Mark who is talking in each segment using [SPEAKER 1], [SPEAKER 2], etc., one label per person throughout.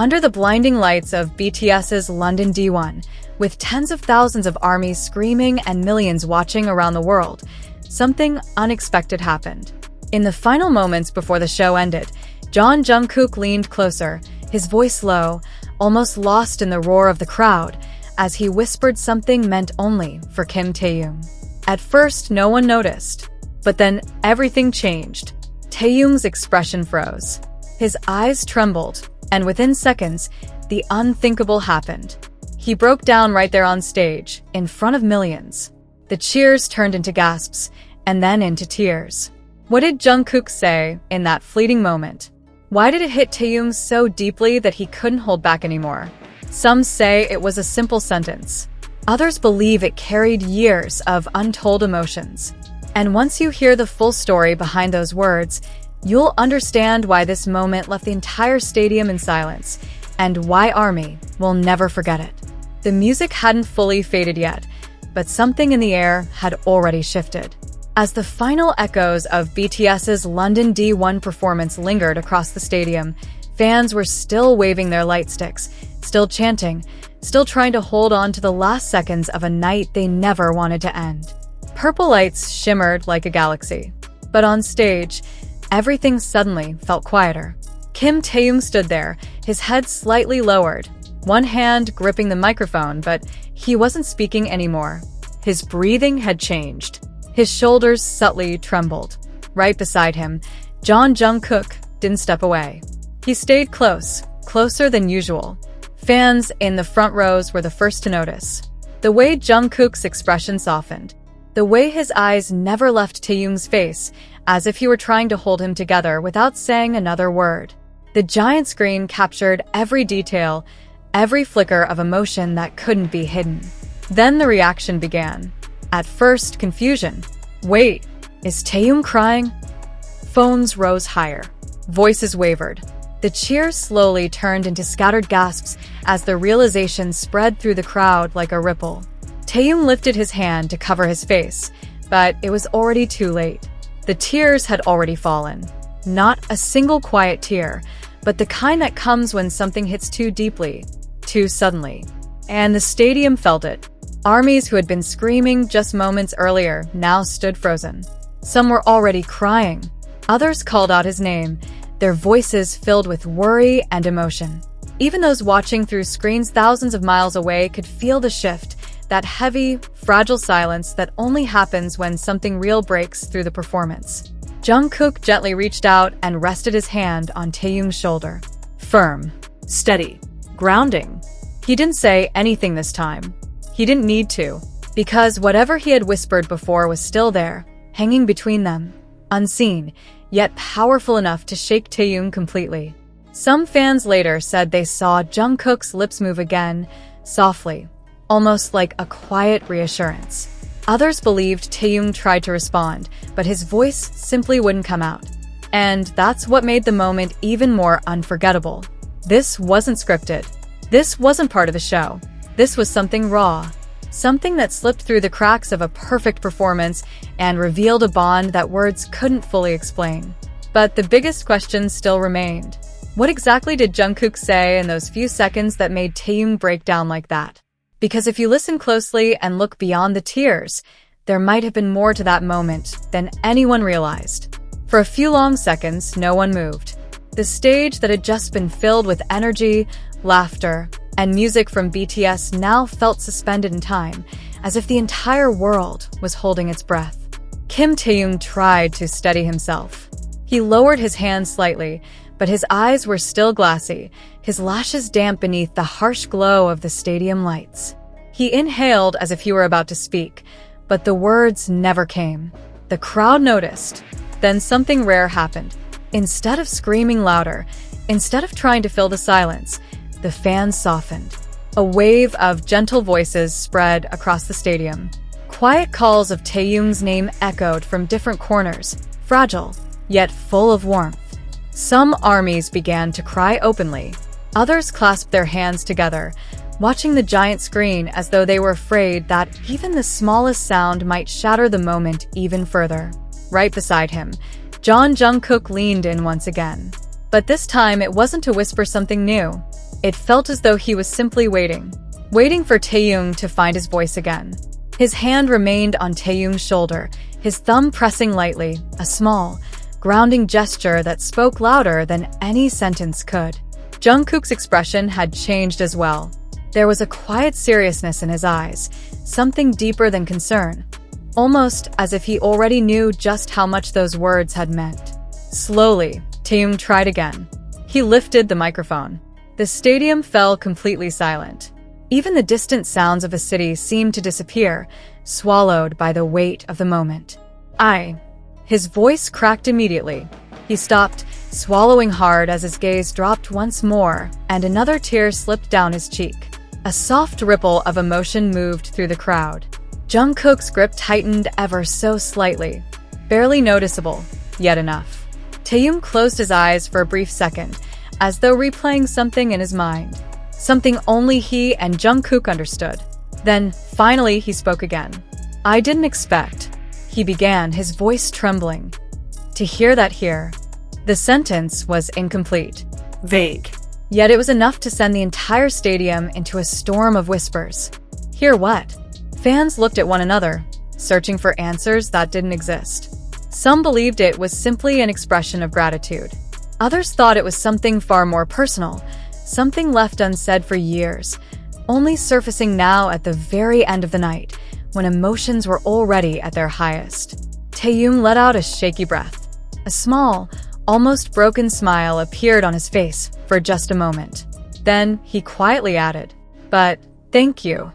[SPEAKER 1] Under the blinding lights of BTS's London D1, with tens of thousands of armies screaming and millions watching around the world, something unexpected happened. In the final moments before the show ended, Jungkook leaned closer, his voice low, almost lost in the roar of the crowd, as he whispered something meant only for Kim Taehyung. At first, no one noticed, but then everything changed. Taehyung's expression froze. His eyes trembled, and within seconds, the unthinkable happened. He broke down right there on stage, in front of millions. The cheers turned into gasps, and then into tears. What did Jungkook say in that fleeting moment? Why did it hit Taehyung so deeply that he couldn't hold back anymore? Some say it was a simple sentence. Others believe it carried years of untold emotions. And once you hear the full story behind those words, you'll understand why this moment left the entire stadium in silence, and why ARMY will never forget it. The music hadn't fully faded yet, but something in the air had already shifted. As the final echoes of BTS's London D1 performance lingered across the stadium, fans were still waving their light sticks, still chanting, still trying to hold on to the last seconds of a night they never wanted to end. Purple lights shimmered like a galaxy. But on stage, everything suddenly felt quieter. Kim Taehyung stood there, his head slightly lowered, one hand gripping the microphone, but he wasn't speaking anymore. His breathing had changed. His shoulders subtly trembled. Right beside him, Jungkook didn't step away. He stayed close, closer than usual. Fans in the front rows were the first to notice. The way Jungkook's expression softened. The way his eyes never left Taehyung's face, as if he were trying to hold him together without saying another word. The giant screen captured every detail, every flicker of emotion that couldn't be hidden. Then the reaction began. At first, confusion. Wait, is Taehyung crying? Phones rose higher. Voices wavered. The cheers slowly turned into scattered gasps as the realization spread through the crowd like a ripple. Taehyung lifted his hand to cover his face, but it was already too late. The tears had already fallen. Not a single quiet tear, but the kind that comes when something hits too deeply, too suddenly. And the stadium felt it. Armies who had been screaming just moments earlier now stood frozen. Some were already crying. Others called out his name, their voices filled with worry and emotion. Even those watching through screens thousands of miles away could feel the shift, that heavy, fragile silence that only happens when something real breaks through the performance. Jungkook gently reached out and rested his hand on Taehyung's shoulder. Firm, steady, grounding. He didn't say anything this time. He didn't need to, because whatever he had whispered before was still there, hanging between them, unseen, yet powerful enough to shake Taehyung completely. Some fans later said they saw Jungkook's lips move again, softly, almost like a quiet reassurance. Others believed Taehyung tried to respond, but his voice simply wouldn't come out. And that's what made the moment even more unforgettable. This wasn't scripted. This wasn't part of the show. This was something raw, something that slipped through the cracks of a perfect performance and revealed a bond that words couldn't fully explain. But the biggest question still remained. What exactly did Jungkook say in those few seconds that made Taehyung break down like that? Because if you listen closely and look beyond the tears, there might have been more to that moment than anyone realized. For a few long seconds, no one moved. The stage that had just been filled with energy, laughter, and music from BTS now felt suspended in time, as if the entire world was holding its breath. Kim Taehyung tried to steady himself. He lowered his hand slightly, but his eyes were still glassy, his lashes damp beneath the harsh glow of the stadium lights. He inhaled as if he were about to speak, but the words never came. The crowd noticed. Then something rare happened. Instead of screaming louder, instead of trying to fill the silence, the fans softened. A wave of gentle voices spread across the stadium. Quiet calls of Taehyung's name echoed from different corners, fragile, yet full of warmth. Some armies began to cry openly. Others clasped their hands together, watching the giant screen as though they were afraid that even the smallest sound might shatter the moment even further. Right beside him, Jungkook leaned in once again. But this time it wasn't to whisper something new. It felt as though he was simply waiting for Taehyung to find his voice again. His hand remained on Taehyung's shoulder, his thumb pressing lightly, a small, grounding gesture that spoke louder than any sentence could. Jungkook's expression had changed as well. There was a quiet seriousness in his eyes, something deeper than concern, almost as if he already knew just how much those words had meant. Slowly, Taehyung tried again. He lifted the microphone. The stadium fell completely silent. Even the distant sounds of a city seemed to disappear, swallowed by the weight of the moment. His voice cracked immediately. He stopped, swallowing hard as his gaze dropped once more, and another tear slipped down his cheek. A soft ripple of emotion moved through the crowd. Jungkook's grip tightened ever so slightly, barely noticeable, yet enough. Taehyung closed his eyes for a brief second, as though replaying something in his mind. Something only he and Jungkook understood. Then, finally, he spoke again. "I didn't expect," he began, his voice trembling. "To hear that here." The sentence was incomplete, vague. Yet it was enough to send the entire stadium into a storm of whispers. Hear what? Fans looked at one another, searching for answers that didn't exist. Some believed it was simply an expression of gratitude. Others thought it was something far more personal, something left unsaid for years, only surfacing now at the very end of the night, when emotions were already at their highest. Taehyung let out a shaky breath. A small, almost broken smile appeared on his face for just a moment. Then he quietly added, "But thank you."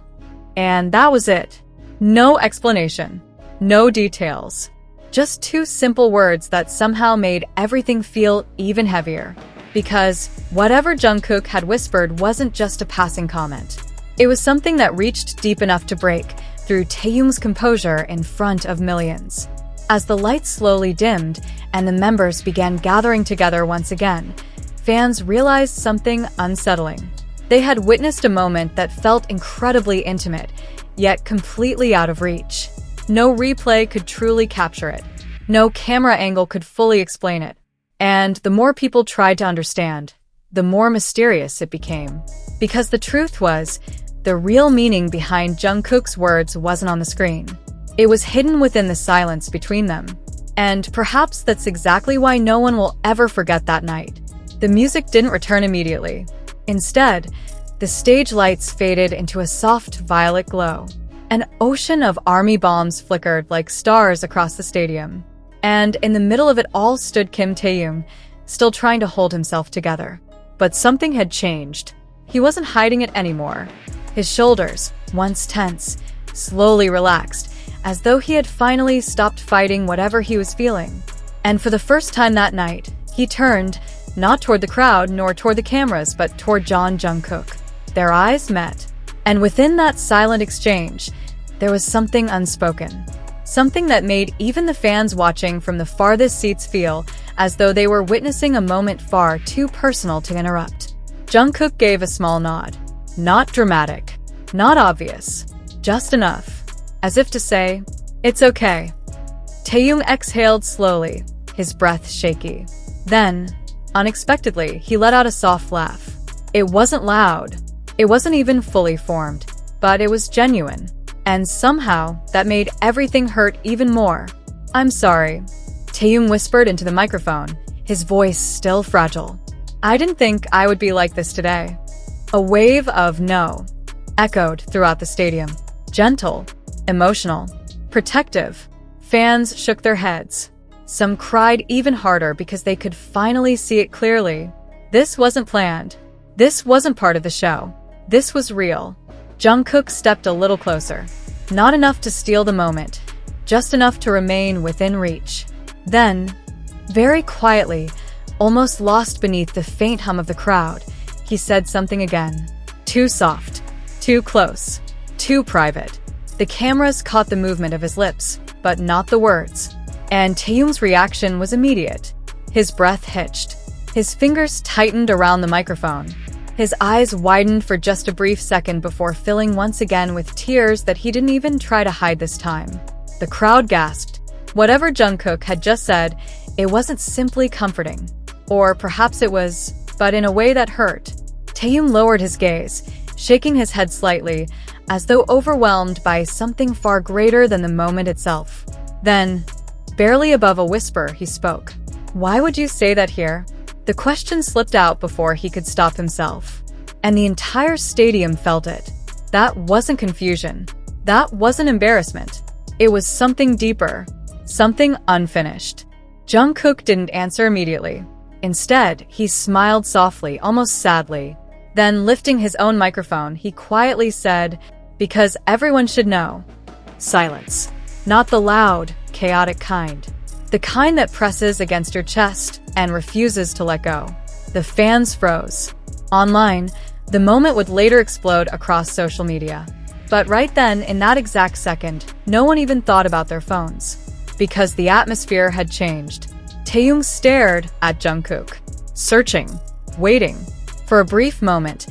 [SPEAKER 1] And that was it. No explanation, no details. Just two simple words that somehow made everything feel even heavier. Because whatever Jungkook had whispered wasn't just a passing comment. It was something that reached deep enough to break through Taehyung's composure in front of millions. As the lights slowly dimmed and the members began gathering together once again, fans realized something unsettling. They had witnessed a moment that felt incredibly intimate, yet completely out of reach. No replay could truly capture it. No camera angle could fully explain it. And the more people tried to understand, the more mysterious it became. Because the truth was, the real meaning behind Jungkook's words wasn't on the screen. It was hidden within the silence between them. And perhaps that's exactly why no one will ever forget that night. The music didn't return immediately. Instead, the stage lights faded into a soft violet glow. An ocean of army bombs flickered like stars across the stadium. And in the middle of it all stood Kim Taehyung, still trying to hold himself together. But something had changed. He wasn't hiding it anymore. His shoulders, once tense, slowly relaxed, as though he had finally stopped fighting whatever he was feeling. And for the first time that night, he turned, not toward the crowd nor toward the cameras, but toward Jungkook. Their eyes met. And within that silent exchange, there was something unspoken. Something that made even the fans watching from the farthest seats feel as though they were witnessing a moment far too personal to interrupt. Jungkook gave a small nod. Not dramatic, not obvious, just enough. As if to say, "It's okay." Taehyung exhaled slowly, his breath shaky. Then, unexpectedly, he let out a soft laugh. It wasn't loud. It wasn't even fully formed, but it was genuine. And somehow, that made everything hurt even more. "I'm sorry," Taehyung whispered into the microphone, his voice still fragile. "I didn't think I would be like this today." A wave of "no" echoed throughout the stadium. Gentle, emotional, protective. Fans shook their heads. Some cried even harder because they could finally see it clearly. This wasn't planned. This wasn't part of the show. This was real. Jungkook stepped a little closer. Not enough to steal the moment, just enough to remain within reach. Then, very quietly, almost lost beneath the faint hum of the crowd, he said something again. Too soft, too close, too private. The cameras caught the movement of his lips, but not the words. And Taehyung's reaction was immediate. His breath hitched. His fingers tightened around the microphone. His eyes widened for just a brief second before filling once again with tears that he didn't even try to hide this time. The crowd gasped. Whatever Jungkook had just said, it wasn't simply comforting. Or perhaps it was, but in a way that hurt. Taehyung lowered his gaze, shaking his head slightly, as though overwhelmed by something far greater than the moment itself. Then, barely above a whisper, he spoke. "Why would you say that here?" The question slipped out before he could stop himself. And the entire stadium felt it. That wasn't confusion. That wasn't embarrassment. It was something deeper. Something unfinished. Jungkook didn't answer immediately. Instead, he smiled softly, almost sadly. Then, lifting his own microphone, he quietly said, "Because everyone should know." Silence. Not the loud, chaotic kind. The kind that presses against your chest and refuses to let go. The fans froze. Online, the moment would later explode across social media. But right then, in that exact second, no one even thought about their phones. Because the atmosphere had changed. Taehyung stared at Jungkook, searching, waiting. For a brief moment,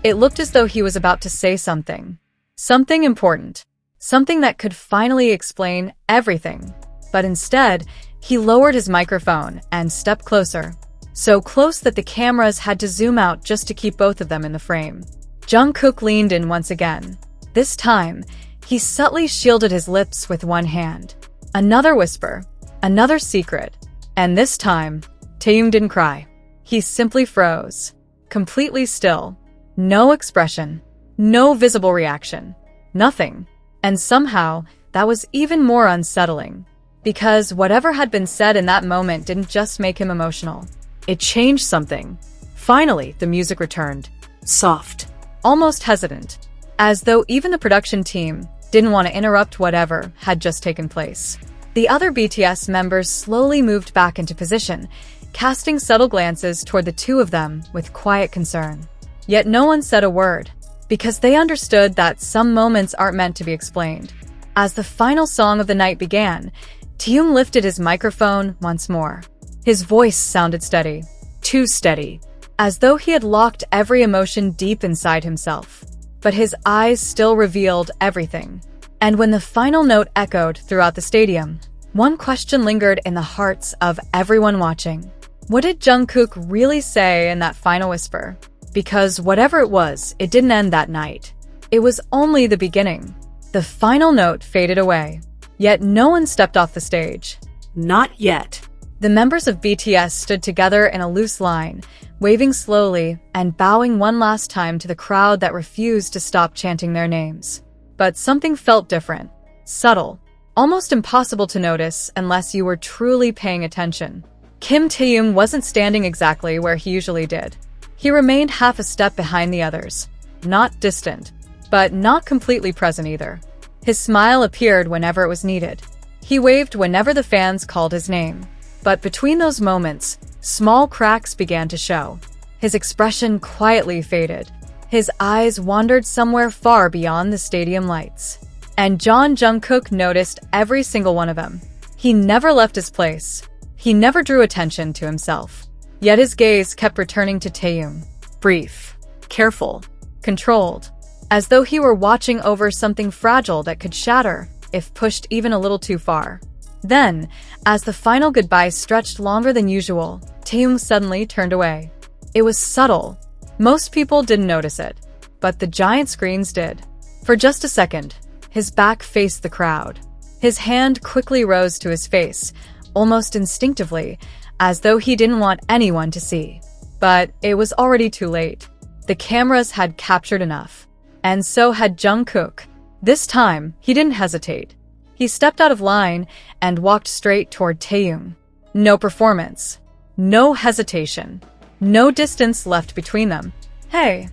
[SPEAKER 1] it looked as though he was about to say something. Something important. Something that could finally explain everything. But instead, he lowered his microphone and stepped closer. So close that the cameras had to zoom out just to keep both of them in the frame. Jungkook leaned in once again. This time, he subtly shielded his lips with one hand. Another whisper. Another secret. And this time, Taehyung didn't cry. He simply froze. Completely still. No expression. No visible reaction. Nothing. And somehow, that was even more unsettling. Because whatever had been said in that moment didn't just make him emotional. It changed something. Finally, the music returned. Soft. Almost hesitant. As though even the production team didn't want to interrupt whatever had just taken place. The other BTS members slowly moved back into position, casting subtle glances toward the two of them with quiet concern. Yet no one said a word, because they understood that some moments aren't meant to be explained. As the final song of the night began, Taehyung lifted his microphone once more. His voice sounded steady, too steady, as though he had locked every emotion deep inside himself. But his eyes still revealed everything. And when the final note echoed throughout the stadium, one question lingered in the hearts of everyone watching. What did Jungkook really say in that final whisper? Because whatever it was, it didn't end that night. It was only the beginning. The final note faded away. Yet no one stepped off the stage. Not yet. The members of BTS stood together in a loose line, waving slowly and bowing one last time to the crowd that refused to stop chanting their names. But something felt different. Subtle. Almost impossible to notice unless you were truly paying attention. Kim Taehyung wasn't standing exactly where he usually did. He remained half a step behind the others. Not distant, but not completely present either. His smile appeared whenever it was needed. He waved whenever the fans called his name. But between those moments, small cracks began to show. His expression quietly faded. His eyes wandered somewhere far beyond the stadium lights. And Jungkook noticed every single one of them. He never left his place. He never drew attention to himself. Yet his gaze kept returning to Taehyung. Brief, careful, controlled. As though he were watching over something fragile that could shatter if pushed even a little too far. Then, as the final goodbye stretched longer than usual, Taehyung suddenly turned away. It was subtle. Most people didn't notice it, but the giant screens did. For just a second, his back faced the crowd. His hand quickly rose to his face, almost instinctively, as though he didn't want anyone to see. But it was already too late. The cameras had captured enough. And so had Jungkook. This time, he didn't hesitate. He stepped out of line and walked straight toward Taehyung. No performance. No hesitation. No distance left between them. "Hey,"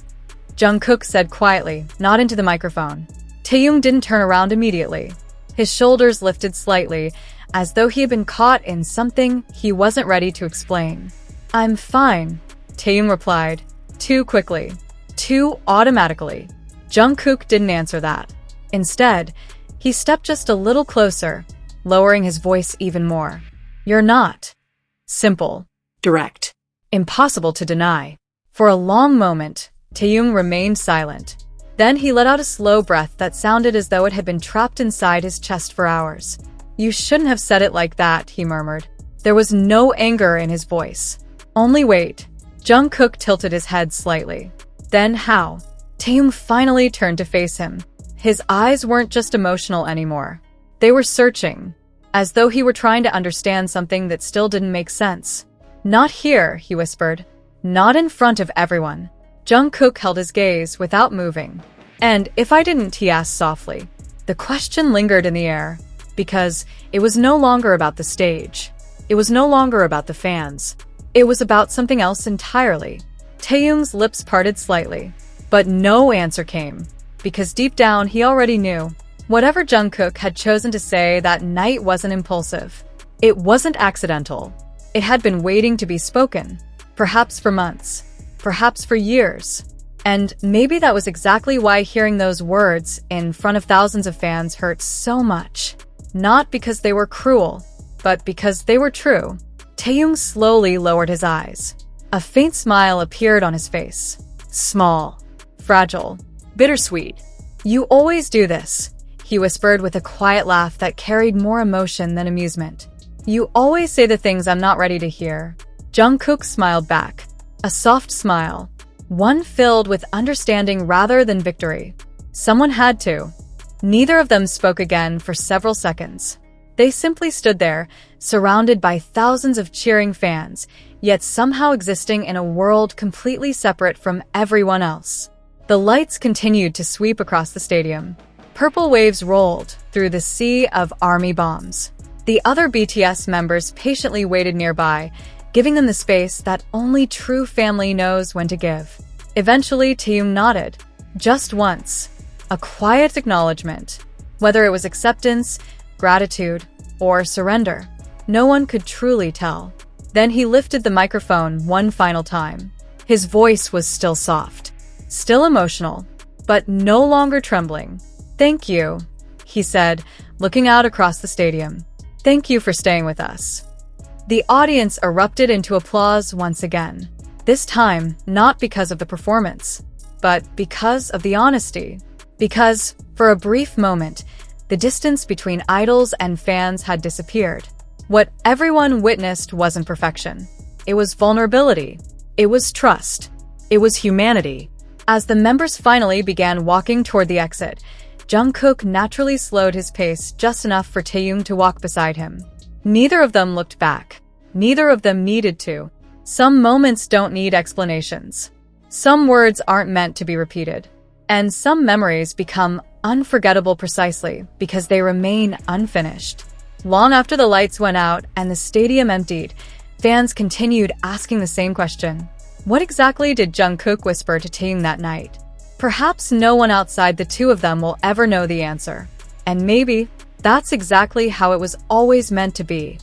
[SPEAKER 1] Jungkook said quietly, not into the microphone. Taehyung didn't turn around immediately. His shoulders lifted slightly, as though he had been caught in something he wasn't ready to explain. "I'm fine," Taehyung replied. Too quickly. Too automatically. Jungkook didn't answer that. Instead, he stepped just a little closer, lowering his voice even more. "You're not." Simple. Direct. Impossible to deny. For a long moment, Taehyung remained silent. Then he let out a slow breath that sounded as though it had been trapped inside his chest for hours. "You shouldn't have said it like that," he murmured. There was no anger in his voice. Only weight. Jungkook tilted his head slightly. Then how? Taehyung finally turned to face him. His eyes weren't just emotional anymore. They were searching, as though he were trying to understand something that still didn't make sense. "Not here," he whispered. "Not in front of everyone." Jungkook held his gaze without moving. "And if I didn't?" he asked softly. The question lingered in the air, because it was no longer about the stage. It was no longer about the fans. It was about something else entirely. Taehyung's lips parted slightly, but no answer came, because deep down he already knew. Whatever Jungkook had chosen to say that night wasn't impulsive. It wasn't accidental. It had been waiting to be spoken, perhaps for months, perhaps for years. And maybe that was exactly why hearing those words in front of thousands of fans hurt so much. Not because they were cruel, but because they were true. Taehyung slowly lowered his eyes. A faint smile appeared on his face. Small, fragile, bittersweet. "You always do this," he whispered with a quiet laugh that carried more emotion than amusement. "You always say the things I'm not ready to hear." Jungkook smiled back. A soft smile. One filled with understanding rather than victory. Someone had to. Neither of them spoke again for several seconds. They simply stood there, surrounded by thousands of cheering fans, yet somehow existing in a world completely separate from everyone else. The lights continued to sweep across the stadium. Purple waves rolled through the sea of army bombs. The other BTS members patiently waited nearby, giving them the space that only true family knows when to give. Eventually, Taehyung nodded. Just once. A quiet acknowledgement. Whether it was acceptance, gratitude, or surrender, no one could truly tell. Then he lifted the microphone one final time. His voice was still soft, still emotional, but no longer trembling. "Thank you," he said, looking out across the stadium. "Thank you for staying with us." The audience erupted into applause once again. This time, not because of the performance, but because of the honesty. Because, for a brief moment, the distance between idols and fans had disappeared. What everyone witnessed wasn't perfection. It was vulnerability. It was trust. It was humanity. As the members finally began walking toward the exit, Jungkook naturally slowed his pace just enough for Taehyung to walk beside him. Neither of them looked back. Neither of them needed to. Some moments don't need explanations. Some words aren't meant to be repeated. And some memories become unforgettable precisely because they remain unfinished. Long after the lights went out and the stadium emptied, fans continued asking the same question. What exactly did Jungkook whisper to Taehyung that night? Perhaps no one outside the two of them will ever know the answer. And maybe that's exactly how it was always meant to be.